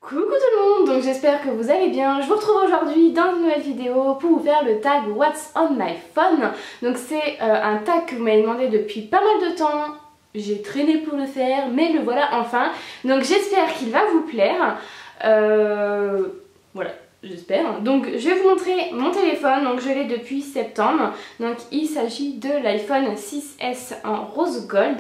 Coucou tout le monde, donc j'espère que vous allez bien. Je vous retrouve aujourd'hui dans une nouvelle vidéo pour vous faire le tag What's on my phone. Donc c'est un tag que vous m'avez demandé depuis pas mal de temps. J'ai traîné pour le faire, mais le voilà enfin. Donc j'espère qu'il va vous plaire. Voilà, j'espère. Donc je vais vous montrer mon téléphone, donc je l'ai depuis septembre. Donc il s'agit de l'iPhone 6S en rose gold.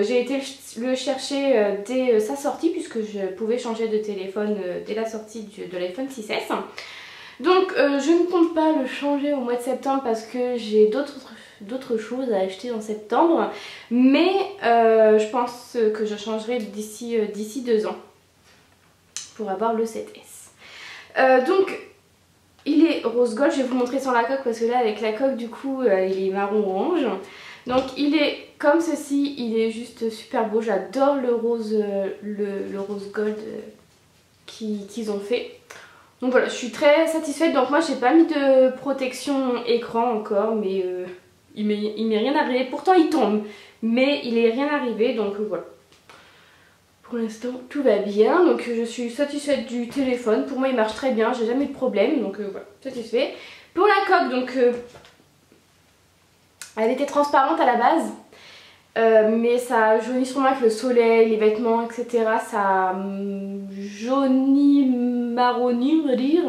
J'ai été le chercher dès sa sortie puisque je pouvais changer de téléphone dès la sortie de l'iPhone 6S. Donc je ne compte pas le changer au mois de septembre parce que j'ai d'autres choses à acheter en septembre. Mais je pense que je changerai d'ici 2 ans pour avoir le 7S. Donc il est rose gold, je vais vous montrer sans la coque parce que là avec la coque du coup il est marron orange. Donc il est comme ceci, il est juste super beau, j'adore le rose gold qu'ils ont fait. Donc voilà, je suis très satisfaite. Donc moi j'ai pas mis de protection écran encore, mais il m'est rien arrivé. Pourtant il tombe, mais il est rien arrivé, donc voilà. Pour l'instant tout va bien, donc je suis satisfaite du téléphone. Pour moi il marche très bien, j'ai jamais eu de problème, donc voilà, satisfait. Pour la coque, donc elle était transparente à la base, mais ça jaunit sûrement avec le soleil, les vêtements, etc. Ça jaunit, marronit, on va dire.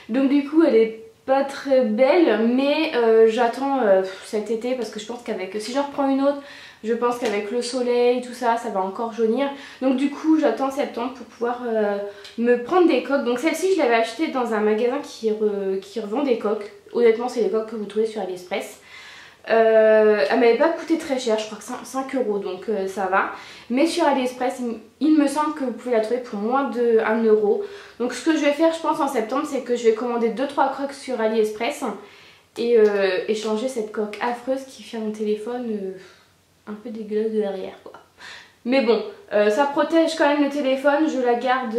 Donc du coup elle est pas très belle, mais j'attends cet été parce que je pense qu'avec, si j'en reprends une autre, je pense qu'avec le soleil, tout ça, ça va encore jaunir. Donc du coup j'attends septembre pour pouvoir me prendre des coques. Donc celle-ci je l'avais achetée dans un magasin qui revend des coques. Honnêtement c'est les coques que vous trouvez sur AliExpress. Elle m'avait pas coûté très cher, je crois que 5 €, donc ça va. Mais sur AliExpress, il me semble que vous pouvez la trouver pour moins de 1 €. Donc ce que je vais faire, je pense en septembre, c'est que je vais commander 2-3 coques sur AliExpress et changer cette coque affreuse qui fait mon téléphone un peu dégueulasse de derrière, quoi. Mais bon, ça protège quand même le téléphone, je la garde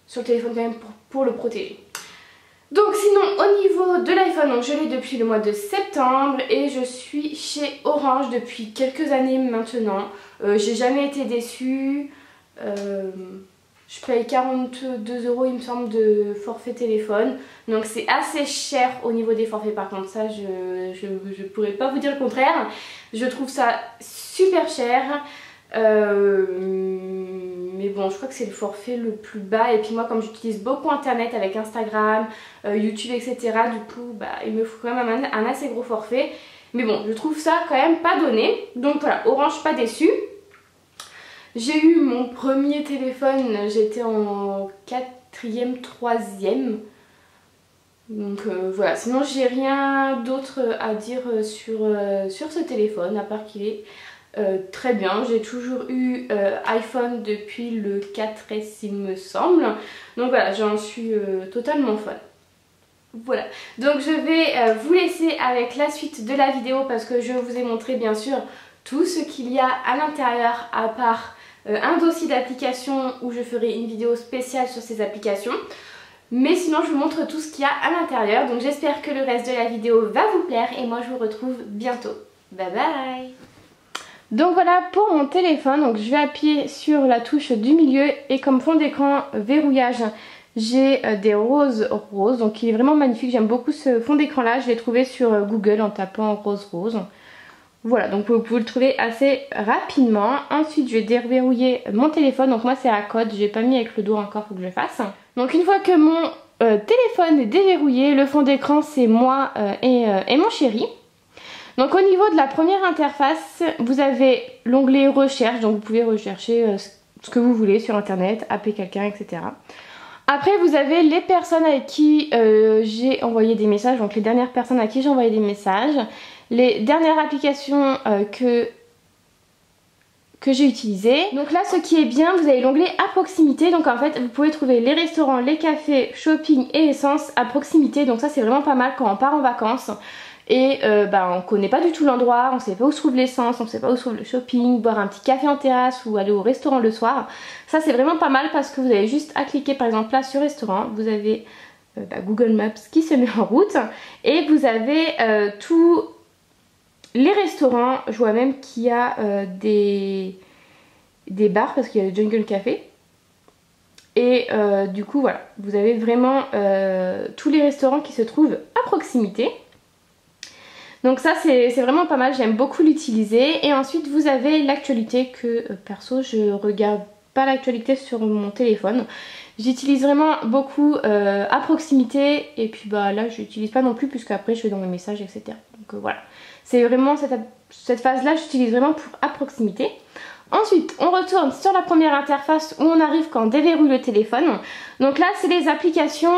sur le téléphone quand même pour le protéger. Donc sinon au niveau de l'iPhone, je l'ai depuis le mois de septembre et je suis chez Orange depuis quelques années maintenant. J'ai jamais été déçue. Je paye 42 € il me semble de forfait téléphone. Donc c'est assez cher au niveau des forfaits, par contre ça je pourrais pas vous dire le contraire. Je trouve ça super cher. Mais bon, je crois que c'est le forfait le plus bas. Et puis moi comme j'utilise beaucoup internet avec Instagram, YouTube, etc. Du coup bah, il me faut quand même un assez gros forfait. Mais bon, je trouve ça quand même pas donné. Donc voilà, Orange pas déçu. J'ai eu mon premier téléphone, j'étais en 4e, 3e. Donc voilà, sinon j'ai rien d'autre à dire sur ce téléphone à part qu'il est très bien. J'ai toujours eu iPhone depuis le 4S il me semble. Donc voilà, j'en suis totalement fan. Voilà, donc je vais vous laisser avec la suite de la vidéo parce que je vous ai montré bien sûr tout ce qu'il y a à l'intérieur à part un dossier d'applications où je ferai une vidéo spéciale sur ces applications. Mais sinon je vous montre tout ce qu'il y a à l'intérieur. Donc j'espère que le reste de la vidéo va vous plaire et moi je vous retrouve bientôt. Bye bye. Donc voilà pour mon téléphone, donc je vais appuyer sur la touche du milieu et comme fond d'écran verrouillage j'ai des roses, donc il est vraiment magnifique, j'aime beaucoup ce fond d'écran là, je l'ai trouvé sur Google en tapant rose. Voilà, donc vous pouvez le trouver assez rapidement. Ensuite je vais déverrouiller mon téléphone, donc moi c'est à code, j'ai pas mis avec le doigt encore, faut que je le fasse. Donc une fois que mon téléphone est déverrouillé, le fond d'écran c'est moi et mon chéri. Donc au niveau de la première interface, vous avez l'onglet recherche, donc vous pouvez rechercher ce que vous voulez sur internet, appeler quelqu'un, etc. Après vous avez les personnes avec qui j'ai envoyé des messages, donc les dernières personnes à qui j'ai envoyé des messages, les dernières applications que j'ai utilisées. Donc là ce qui est bien, vous avez l'onglet à proximité, donc en fait vous pouvez trouver les restaurants, les cafés, shopping et essence à proximité, donc ça c'est vraiment pas mal quand on part en vacances. Et on connaît pas du tout l'endroit, on sait pas où se trouve l'essence, on sait pas où se trouve le shopping, boire un petit café en terrasse ou aller au restaurant le soir. Ça c'est vraiment pas mal parce que vous avez juste à cliquer par exemple là sur restaurant, vous avez Google Maps qui se met en route et vous avez tous les restaurants. Je vois même qu'il y a des bars parce qu'il y a le Jungle Café. Et du coup voilà, vous avez vraiment tous les restaurants qui se trouvent à proximité. Donc ça c'est vraiment pas mal, j'aime beaucoup l'utiliser. Et ensuite vous avez l'actualité que perso je regarde pas l'actualité sur mon téléphone. J'utilise vraiment beaucoup à proximité et puis bah là je l'utilise pas non plus puisque après je fais dans mes messages etc. Donc voilà, c'est vraiment cette phase là j'utilise vraiment pour à proximité. Ensuite on retourne sur la première interface où on arrive quand on déverrouille le téléphone. Donc là c'est les applications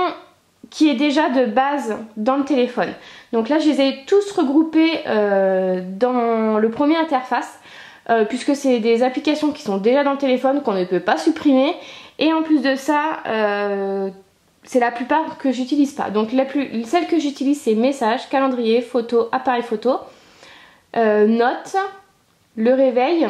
qui est déjà de base dans le téléphone. Donc là je les ai tous regroupés dans le premier interface puisque c'est des applications qui sont déjà dans le téléphone qu'on ne peut pas supprimer. Et en plus de ça, c'est la plupart que j'utilise pas. Donc celle que j'utilise c'est messages, calendrier, photo, appareil photo, notes, le réveil,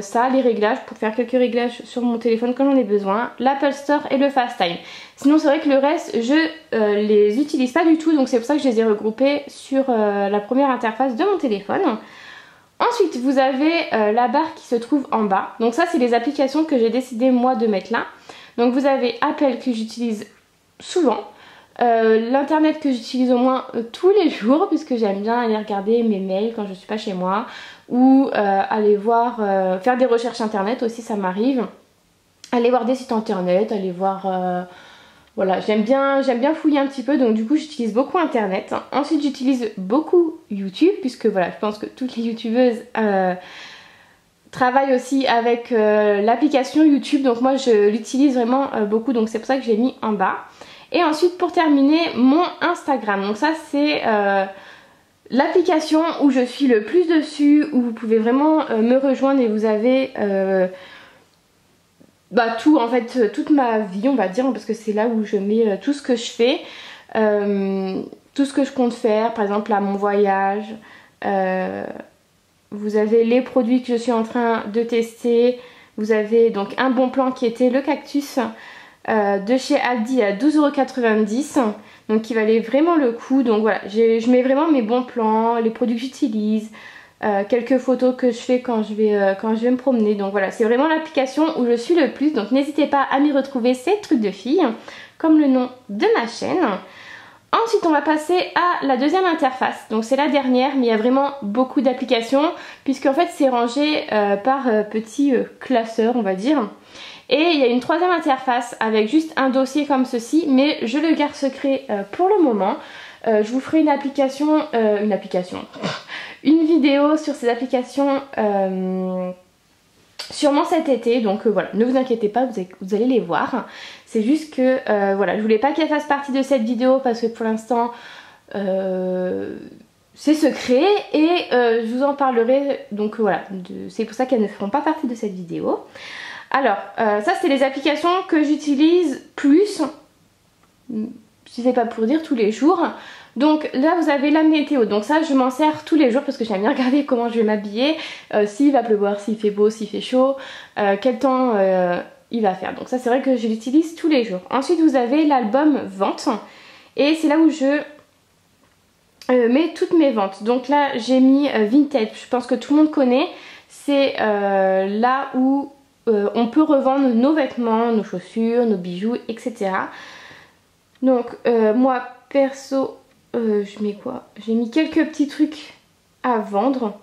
ça, les réglages pour faire quelques réglages sur mon téléphone quand j'en ai besoin, l'Apple Store et le FaceTime. Sinon c'est vrai que le reste je les utilise pas du tout, donc c'est pour ça que je les ai regroupés sur la première interface de mon téléphone. Ensuite vous avez la barre qui se trouve en bas, donc ça c'est les applications que j'ai décidé moi de mettre là. Donc vous avez Apple que j'utilise souvent, l'internet que j'utilise au moins tous les jours puisque j'aime bien aller regarder mes mails quand je suis pas chez moi ou aller voir, faire des recherches internet aussi ça m'arrive, aller voir des sites internet, aller voir... Voilà, j'aime bien fouiller un petit peu donc du coup j'utilise beaucoup internet. Ensuite j'utilise beaucoup YouTube puisque voilà je pense que toutes les youtubeuses travaillent aussi avec l'application YouTube, donc moi je l'utilise vraiment beaucoup donc c'est pour ça que je l'ai mis en bas. Et ensuite pour terminer mon Instagram, donc ça c'est l'application où je suis le plus dessus, où vous pouvez vraiment me rejoindre et vous avez... tout en fait, toute ma vie on va dire parce que c'est là où je mets tout ce que je fais, tout ce que je compte faire, par exemple là mon voyage, vous avez les produits que je suis en train de tester, vous avez donc un bon plan qui était le cactus de chez Aldi à 12,90 €, donc qui valait vraiment le coup. Donc voilà, je mets vraiment mes bons plans, les produits que j'utilise, quelques photos que je fais quand je vais me promener. Donc voilà, c'est vraiment l'application où je suis le plus, donc n'hésitez pas à m'y retrouver, c'est Trucs de Filles comme le nom de ma chaîne. Ensuite on va passer à la deuxième interface, donc c'est la dernière mais il y a vraiment beaucoup d'applications puisque en fait c'est rangé par petits classeurs on va dire. Et il y a une troisième interface avec juste un dossier comme ceci, mais je le garde secret pour le moment. Je vous ferai une vidéo sur ces applications sûrement cet été, donc voilà, ne vous inquiétez pas, vous allez les voir. C'est juste que voilà, je voulais pas qu'elle fasse partie de cette vidéo parce que pour l'instant c'est secret et je vous en parlerai, donc voilà, c'est pour ça qu'elles ne feront pas partie de cette vidéo. Alors ça c'est les applications que j'utilise plus, si c'est pas pour dire tous les jours. Donc là vous avez la météo, donc ça je m'en sers tous les jours parce que j'aime bien regarder comment je vais m'habiller, s'il va pleuvoir, s'il fait beau, s'il fait chaud, quel temps il va faire. Donc ça c'est vrai que je l'utilise tous les jours. Ensuite vous avez l'album vente et c'est là où je mets toutes mes ventes. Donc là j'ai mis Vinted, je pense que tout le monde connaît, c'est là où on peut revendre nos vêtements, nos chaussures, nos bijoux, etc. Donc moi perso je mets quoi? J'ai mis quelques petits trucs à vendre.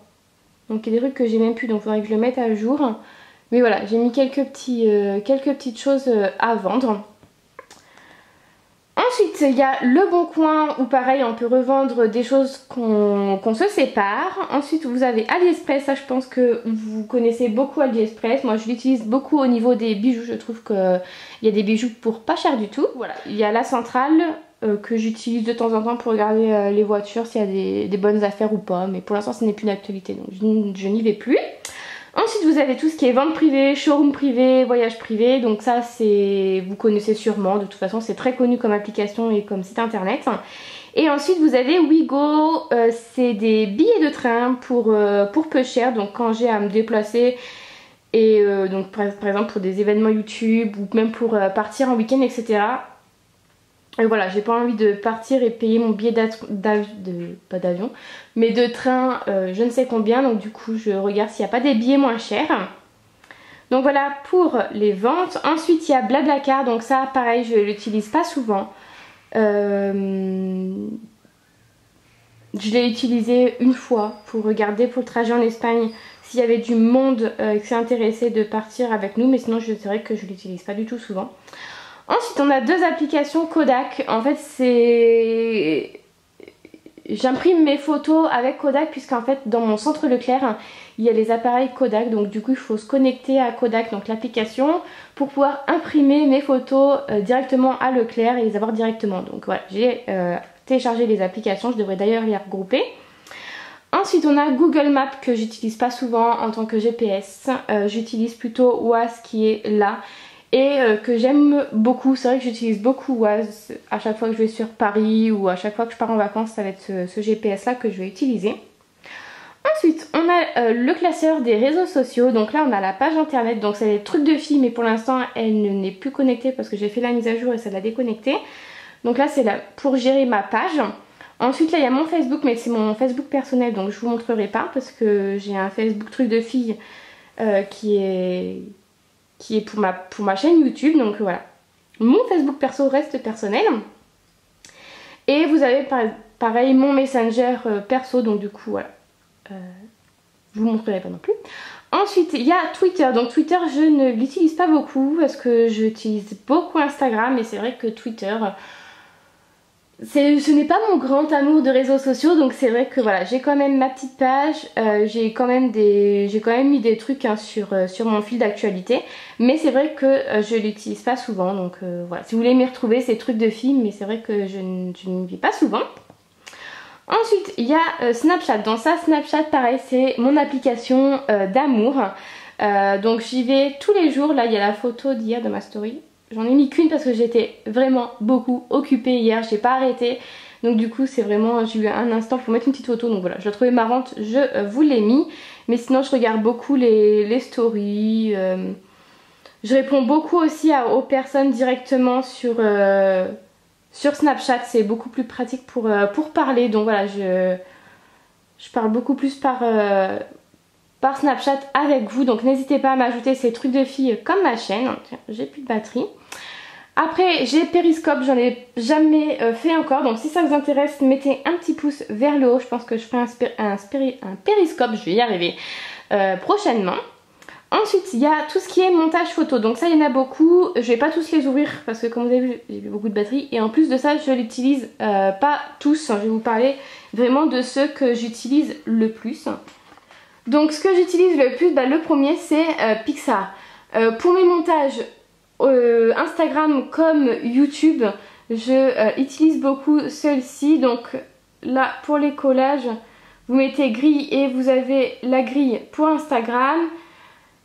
Donc il y a des trucs que j'ai même plus, donc il faudrait que je le mette à jour. Mais voilà, j'ai mis quelques petites choses à vendre. Ensuite il y a Le Bon Coin où pareil on peut revendre des choses qu'on se sépare. Ensuite vous avez AliExpress, ça je pense que vous connaissez beaucoup AliExpress. Moi je l'utilise beaucoup au niveau des bijoux, je trouve qu'il y a des bijoux pour pas cher du tout. Voilà, il y a La Centrale que j'utilise de temps en temps pour regarder les voitures s'il y a des bonnes affaires ou pas. Mais pour l'instant ce n'est plus d'actualité donc je n'y vais plus. Ensuite vous avez tout ce qui est vente privée, showroom privé, voyage privé, donc ça c'est, vous connaissez sûrement, de toute façon c'est très connu comme application et comme site internet. Et ensuite vous avez Wigo, c'est des billets de train pour peu cher, donc quand j'ai à me déplacer et donc par exemple pour des événements YouTube ou même pour partir en week-end etc. Et voilà, j'ai pas envie de partir et payer mon billet pas d'avion, mais de train je ne sais combien, donc du coup je regarde s'il n'y a pas des billets moins chers. Donc voilà pour les ventes. Ensuite il y a Blablacar, donc ça pareil je l'utilise pas souvent. Je l'ai utilisé une fois pour regarder pour le trajet en Espagne s'il y avait du monde qui s'est intéressé de partir avec nous, mais sinon c'est vrai que je l'utilise pas du tout souvent. Ensuite on a deux applications Kodak. En fait c'est... J'imprime mes photos avec Kodak puisqu'en fait dans mon centre Leclerc il y a les appareils Kodak, donc du coup il faut se connecter à Kodak, donc l'application, pour pouvoir imprimer mes photos directement à Leclerc et les avoir directement. Donc voilà, j'ai téléchargé les applications, je devrais d'ailleurs les regrouper. Ensuite on a Google Maps que j'utilise pas souvent en tant que GPS, j'utilise plutôt Waze qui est là et que j'aime beaucoup. C'est vrai que j'utilise beaucoup Waze à chaque fois que je vais sur Paris ou à chaque fois que je pars en vacances, ça va être ce GPS là que je vais utiliser. Ensuite on a le classeur des réseaux sociaux, donc là on a la page internet, donc c'est des trucs de filles mais pour l'instant elle n'est plus connectée parce que j'ai fait la mise à jour et ça l'a déconnectée. Donc là c'est là pour gérer ma page. Ensuite là il y a mon Facebook, mais c'est mon Facebook personnel donc je vous montrerai pas parce que j'ai un Facebook truc de filles qui est pour ma chaîne YouTube, donc voilà. Mon Facebook perso reste personnel. Et vous avez pareil mon Messenger perso, donc du coup voilà. Je vous montrerai pas non plus. Ensuite il y a Twitter, donc Twitter je ne l'utilise pas beaucoup parce que j'utilise beaucoup Instagram et c'est vrai que Twitter ce n'est pas mon grand amour de réseaux sociaux, donc c'est vrai que voilà j'ai quand même ma petite page, j'ai quand même mis des trucs hein, sur mon fil d'actualité, mais c'est vrai que je l'utilise pas souvent, donc voilà, si vous voulez m'y retrouver c'est trucs de films, mais c'est vrai que je ne vis pas souvent. Ensuite il y a Snapchat, dans ça Snapchat pareil c'est mon application d'amour, donc j'y vais tous les jours. Là il y a la photo d'hier de ma story, j'en ai mis qu'une parce que j'étais vraiment beaucoup occupée hier, j'ai pas arrêté, donc du coup c'est vraiment, j'ai eu un instant pour mettre une petite photo, donc voilà je la trouvais marrante, je vous l'ai mis. Mais sinon je regarde beaucoup les stories, je réponds beaucoup aussi aux personnes directement sur Snapchat, c'est beaucoup plus pratique pour parler, donc voilà je parle beaucoup plus par Snapchat avec vous, donc n'hésitez pas à m'ajouter ces trucs de filles comme ma chaîne. Tiens, j'ai plus de batterie. Après j'ai Periscope, j'en ai jamais fait encore, donc si ça vous intéresse mettez un petit pouce vers le haut, je pense que je ferai un Periscope, je vais y arriver prochainement. Ensuite il y a tout ce qui est montage photo, donc ça il y en a beaucoup, je vais pas tous les ouvrir parce que comme vous avez vu j'ai beaucoup de batterie, et en plus de ça je l'utilise pas tous, je vais vous parler vraiment de ceux que j'utilise le plus. Donc ce que j'utilise le plus, le premier c'est Pixar. Pour mes montages Instagram comme YouTube, je utilise beaucoup celle-ci. Donc là pour les collages, vous mettez grille et vous avez la grille pour Instagram.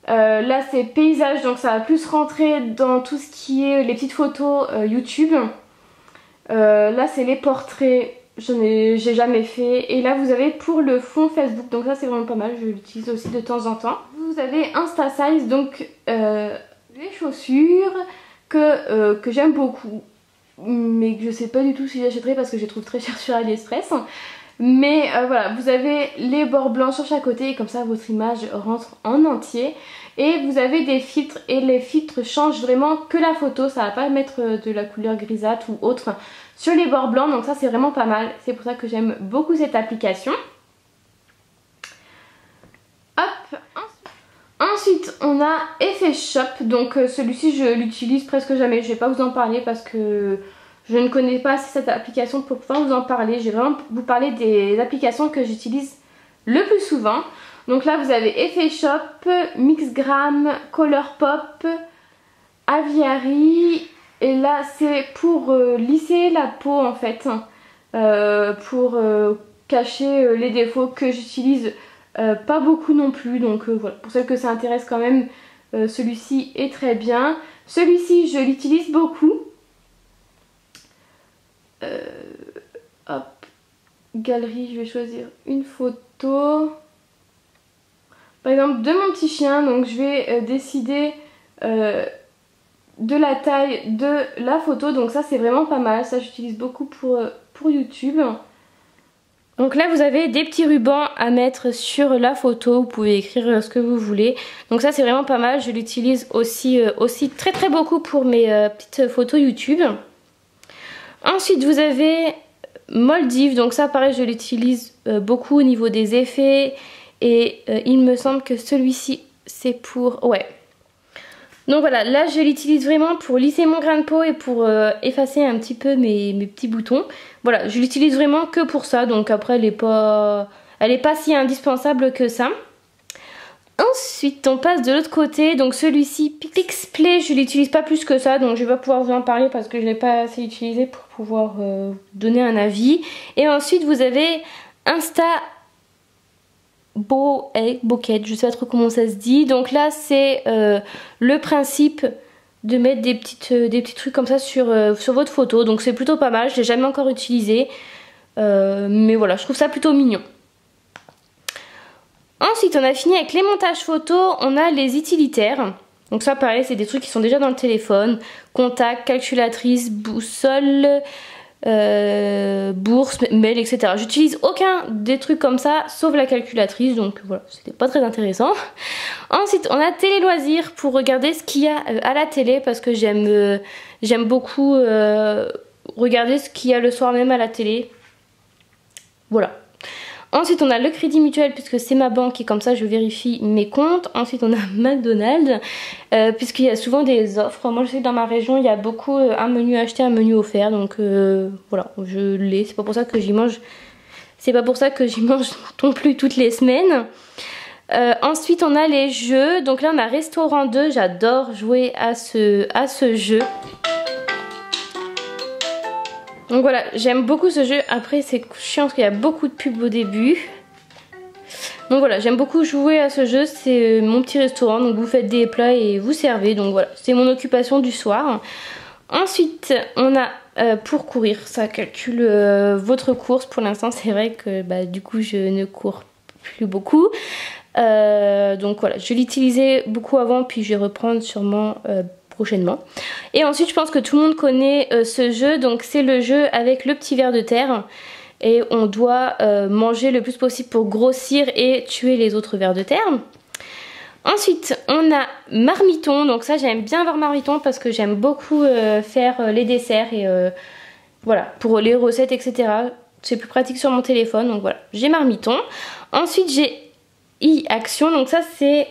Là c'est paysage, donc ça va plus rentrer dans tout ce qui est les petites photos YouTube. Là c'est les portraits, j'ai jamais fait. Et là vous avez pour le fond Facebook, donc ça c'est vraiment pas mal, je l'utilise aussi de temps en temps. Vous avez Insta Size, donc les chaussures que j'aime beaucoup, mais que je sais pas du tout si j'achèterai parce que je les trouve très chères sur AliExpress. Mais voilà, vous avez les bords blancs sur chaque côté et comme ça votre image rentre en entier. Et vous avez des filtres et les filtres changent vraiment que la photo, ça va pas mettre de la couleur grisâtre ou autre sur les bords blancs, donc ça c'est vraiment pas mal. C'est pour ça que j'aime beaucoup cette application. Hop. Ensuite on a Effet Shop, donc celui-ci je l'utilise presque jamais, je vais pas vous en parler parce que je ne connais pas assez cette application pour pouvoir vous en parler. Je vais vraiment vous parler des applications que j'utilise le plus souvent. Donc là vous avez Effet Shop, Mixgram, Colourpop, Aviary. Et là c'est pour lisser la peau en fait. Pour cacher les défauts que j'utilise pas beaucoup non plus. Donc voilà, pour celles que ça intéresse quand même, celui-ci est très bien. Celui-ci je l'utilise beaucoup. Hop, galerie, je vais choisir une photo par exemple de mon petit chien, donc je vais décider de la taille de la photo, donc ça c'est vraiment pas mal, ça j'utilise beaucoup pour YouTube. Donc là vous avez des petits rubans à mettre sur la photo, vous pouvez écrire ce que vous voulez. Donc ça c'est vraiment pas mal, je l'utilise aussi très beaucoup pour mes petites photos YouTube. Ensuite vous avez Moldiv, donc ça pareil je l'utilise beaucoup au niveau des effets. Et il me semble que celui-ci c'est pour... ouais. Donc voilà, là je l'utilise vraiment pour lisser mon grain de peau et pour effacer un petit peu mes petits boutons. Voilà, je l'utilise vraiment que pour ça, donc après elle est pas si indispensable que ça. Ensuite on passe de l'autre côté, donc celui-ci Pix Play, je l'utilise pas plus que ça, donc je vais pas pouvoir vous en parler parce que je l'ai pas assez utilisé pour pouvoir donner un avis. Et ensuite vous avez Insta Bokeh, je sais pas trop comment ça se dit. Donc là c'est le principe de mettre des petits trucs comme ça sur votre photo. Donc c'est plutôt pas mal, je l'ai jamais encore utilisé. Mais voilà, je trouve ça plutôt mignon. Ensuite on a fini avec les montages photos, on a les utilitaires. Donc ça pareil c'est des trucs qui sont déjà dans le téléphone. Contact, calculatrice, boussole, bourse, mail, etc. J'utilise aucun des trucs comme ça sauf la calculatrice, donc voilà, c'était pas très intéressant. Ensuite on a télé loisirs pour regarder ce qu'il y a à la télé parce que j'aime beaucoup regarder ce qu'il y a le soir même à la télé. Voilà. Ensuite on a le Crédit Mutuel puisque c'est ma banque et comme ça je vérifie mes comptes. Ensuite on a McDonald's puisqu'il y a souvent des offres. Moi je sais que dans ma région il y a beaucoup un menu acheté, un menu offert. Donc voilà, je l'ai. C'est pas pour ça que j'y mange. C'est pas pour ça que j'y mange non plus toutes les semaines. Ensuite on a les jeux. Donc là on a Restaurant 2. J'adore jouer à ce jeu. Donc voilà, j'aime beaucoup ce jeu. Après c'est chiant parce qu'il y a beaucoup de pubs au début. Donc voilà, j'aime beaucoup jouer à ce jeu. C'est mon petit restaurant, donc vous faites des plats et vous servez. Donc voilà, c'est mon occupation du soir. Ensuite on a pour courir, ça calcule votre course. Pour l'instant c'est vrai que du coup je ne cours plus beaucoup. Donc voilà, je l'utilisais beaucoup avant puis je vais reprendre sûrement prochainement. Et ensuite je pense que tout le monde connaît ce jeu, donc c'est le jeu avec le petit ver de terre et on doit manger le plus possible pour grossir et tuer les autres vers de terre. Ensuite on a Marmiton, donc ça j'aime bien avoir Marmiton parce que j'aime beaucoup faire les desserts et voilà, pour les recettes etc. C'est plus pratique sur mon téléphone, donc voilà, j'ai Marmiton. Ensuite j'ai iAction, donc ça c'est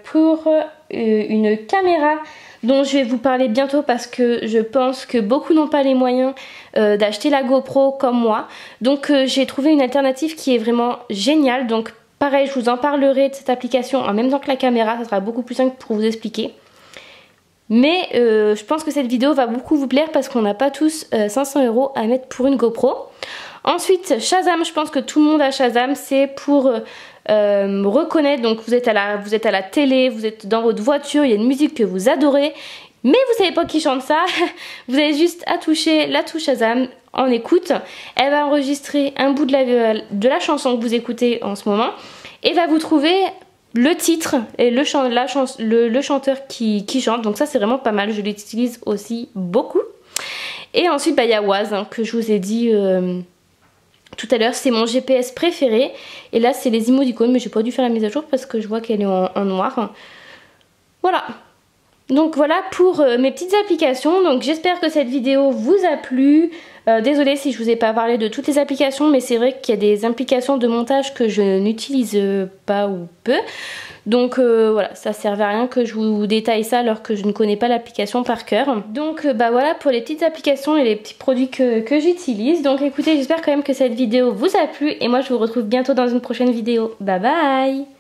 pour une caméra dont je vais vous parler bientôt parce que je pense que beaucoup n'ont pas les moyens d'acheter la GoPro comme moi. Donc j'ai trouvé une alternative qui est vraiment géniale. Donc pareil, je vous en parlerai de cette application en même temps que la caméra, ça sera beaucoup plus simple pour vous expliquer. Mais je pense que cette vidéo va beaucoup vous plaire parce qu'on n'a pas tous 500 € à mettre pour une GoPro. Ensuite Shazam, je pense que tout le monde a Shazam, c'est pour reconnaître, donc vous êtes à la télé, vous êtes dans votre voiture, il y a une musique que vous adorez, mais vous savez pas qui chante ça, vous avez juste à toucher la touche Shazam en écoute, elle va enregistrer un bout de la chanson que vous écoutez en ce moment, et va vous trouver le titre et le chanteur qui chante, donc ça c'est vraiment pas mal, je l'utilise aussi beaucoup. Et ensuite il y a Waze que je vous ai dit tout à l'heure, c'est mon GPS préféré. Et là c'est les emoticons, mais j'ai pas dû faire la mise à jour parce que je vois qu'elle est en noir. Voilà. Donc voilà pour mes petites applications. Donc j'espère que cette vidéo vous a plu. Désolée si je vous ai pas parlé de toutes les applications, mais c'est vrai qu'il y a des applications de montage que je n'utilise pas ou peu. Donc voilà, ça servait à rien que je vous détaille ça alors que je ne connais pas l'application par cœur. Donc voilà pour les petites applications et les petits produits que j'utilise. Donc écoutez, j'espère quand même que cette vidéo vous a plu et moi je vous retrouve bientôt dans une prochaine vidéo. Bye bye!